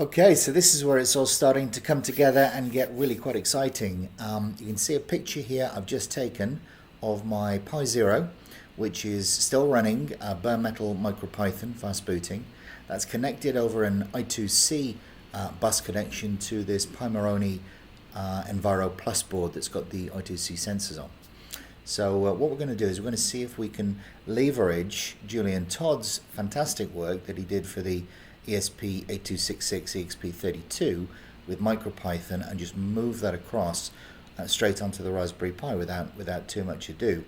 Okay, so this is where it's all starting to come together and get really quite exciting. You can see a picture here I've just taken of my Pi Zero, which is still running bare metal MicroPython fast booting. That's connected over an I2C bus connection to this Pomeroni Enviro Plus board that's got the I2C sensors on. So what we're going to do is we're going to see if we can leverage Julian Todd's fantastic work that he did for the ESP8266 EXP32 with MicroPython and just move that across straight onto the Raspberry Pi without too much ado.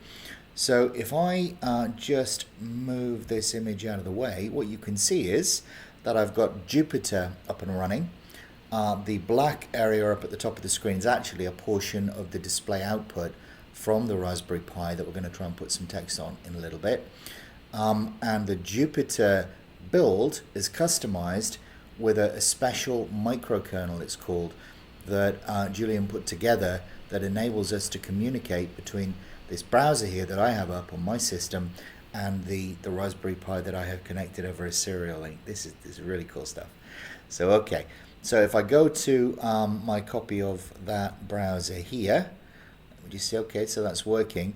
So if I just move this image out of the way, what you can see is that I've got Jupyter up and running. The black area up at the top of the screen is actually a portion of the display output from the Raspberry Pi that we're going to try and put some text on in a little bit. And the Jupyter build is customized with a special microkernel, it's called, that Julian put together that enables us to communicate between this browser here that I have up on my system and the Raspberry Pi that I have connected over a serial link. This is really cool stuff. So okay, so if I go to my copy of that browser here, would you see? Okay, so that's working.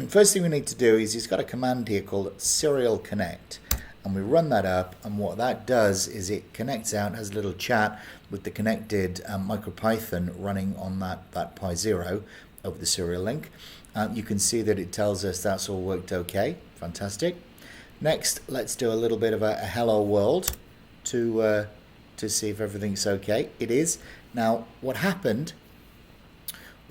First thing we need to do is he's got a command here called serial connect, and we run that up, and what that does is it connects out, has a little chat with the connected MicroPython running on that Pi Zero over the serial link. You can see that it tells us that's all worked okay. Fantastic. Next, let's do a little bit of a hello world to see if everything's okay. It is. Now, what happened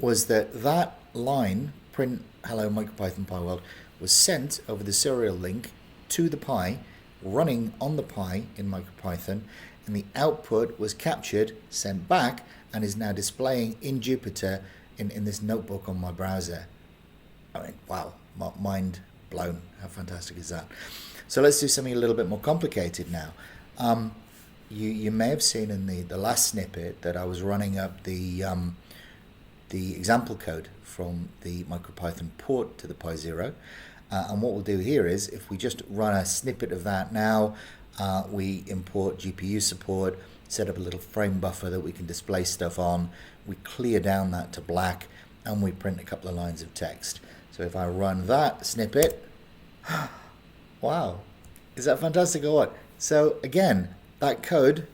was that line, print hello MicroPython Pi world, was sent over the serial link to the Pi, running on the Pi in MicroPython, and the output was captured, sent back, and is now displaying in Jupyter in this notebook on my browser. I mean, wow, mind blown. How fantastic is that? So let's do something a little bit more complicated now. You may have seen in the last snippet that I was running up the example code from the MicroPython port to the Pi Zero. And what we'll do here is, if we just run a snippet of that now, we import GPU support, set up a little frame buffer that we can display stuff on, we clear down that to black, and we print a couple of lines of text. So if I run that snippet, wow, is that fantastic or what? So again, that code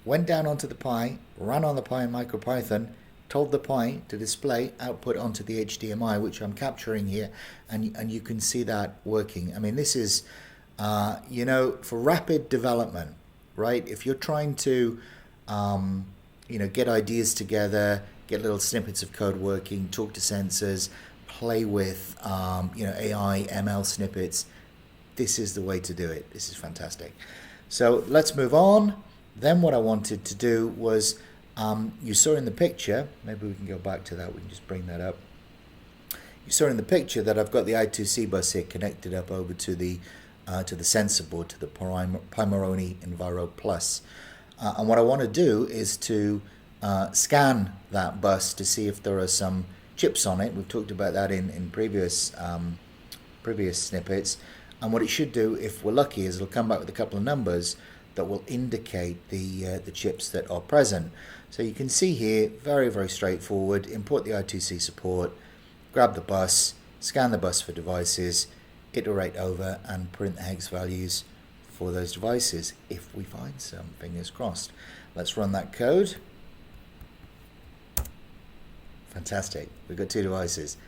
went down onto the Pi, ran on the Pi in MicroPython, told the Pi to display output onto the HDMI, which I'm capturing here, and you can see that working. I mean, this is, for rapid development, right? If you're trying to, get ideas together, get little snippets of code working, talk to sensors, play with, AI, ML snippets, this is the way to do it. This is fantastic. So let's move on. Then what I wanted to do was, you saw in the picture, maybe we can go back to that, we can just bring that up. You saw in the picture that I've got the I2C bus here connected up over to the sensor board, to the Pomeroni Enviro Plus. And what I want to do is to scan that bus to see if there are some chips on it. We've talked about that in previous snippets. And what it should do, if we're lucky, is it'll come back with a couple of numbers that will indicate the chips that are present. So you can see here, very, very straightforward. Import the I2C support, grab the bus, scan the bus for devices, iterate over, and print the hex values for those devices, if we find some, fingers crossed. Let's run that code. Fantastic, we've got two devices,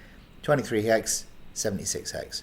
23 hex, 76 hex.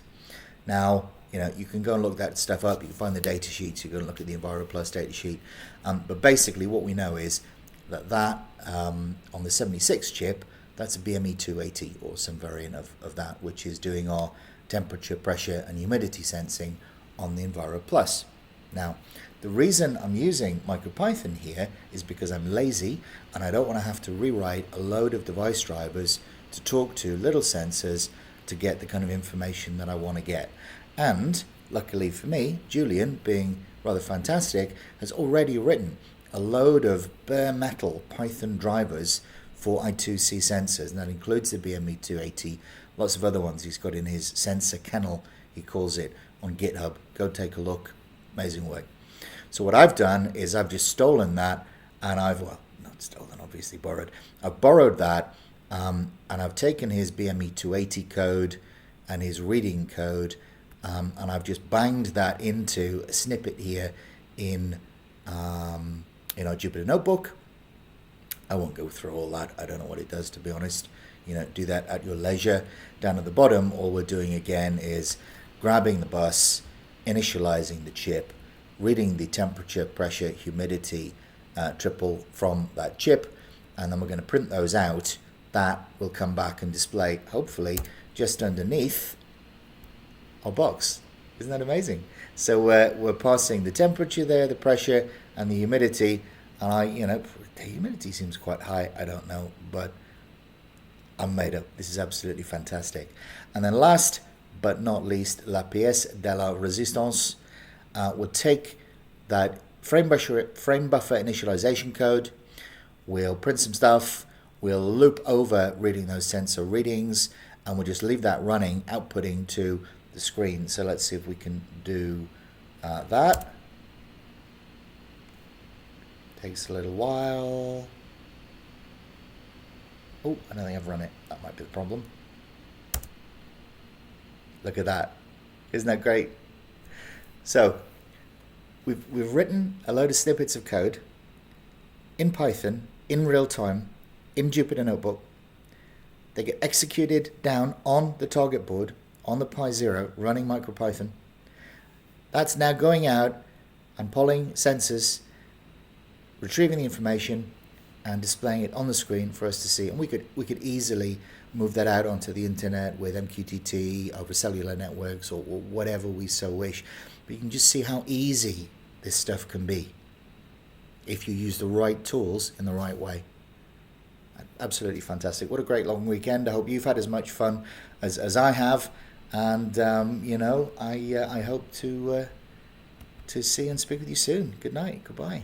Now, you can go and look that stuff up. You can find the data sheets. You can look at the Enviro Plus data sheet. But basically, what we know is that on the 76 chip, that's a BME 280 or some variant of that, which is doing our temperature, pressure, and humidity sensing on the Enviro Plus. Now, the reason I'm using MicroPython here is because I'm lazy and I don't want to have to rewrite a load of device drivers to talk to little sensors to get the kind of information that I want to get. And luckily for me, Julian, being rather fantastic, has already written a load of bare metal Python drivers for I2C sensors, and that includes the BME 280, lots of other ones he's got in his sensor kennel, he calls it, on GitHub. Go take a look. Amazing work. So what I've done is I've just stolen that, and well, not stolen, obviously borrowed. I've borrowed that, and I've taken his BME 280 code and his reading code, and I've just banged that into a snippet here in our Jupyter notebook. I won't go through all that. I don't know what it does, to be honest. Do that at your leisure. Down at the bottom, all we're doing again is grabbing the bus, initializing the chip, reading the temperature, pressure, humidity triple from that chip, and then we're going to print those out. That will come back and display, hopefully, just underneath our box. Isn't that amazing? So we're passing the temperature there, the pressure, and the humidity. And the humidity seems quite high. I don't know, but I'm made up. This is absolutely fantastic. And then last but not least, la pièce de la résistance. We'll take that frame buffer initialization code. We'll print some stuff. We'll loop over reading those sensor readings, and we'll just leave that running, outputting to the screen. So let's see if we can do that. Takes a little while. Oh, I don't think I've run it. That might be the problem. Look at that. Isn't that great? So we've written a load of snippets of code in Python in real time in Jupyter Notebook. They get executed down on the target board on the Pi 0 running MicroPython. That's now going out and polling sensors, retrieving the information and displaying it on the screen for us to see. And we could easily move that out onto the internet with MQTT over cellular networks or whatever we so wish. But you can just see how easy this stuff can be if you use the right tools in the right way. Absolutely fantastic. What a great long weekend. I hope you've had as much fun as I have. And, I hope to see and speak with you soon. Good night. Goodbye.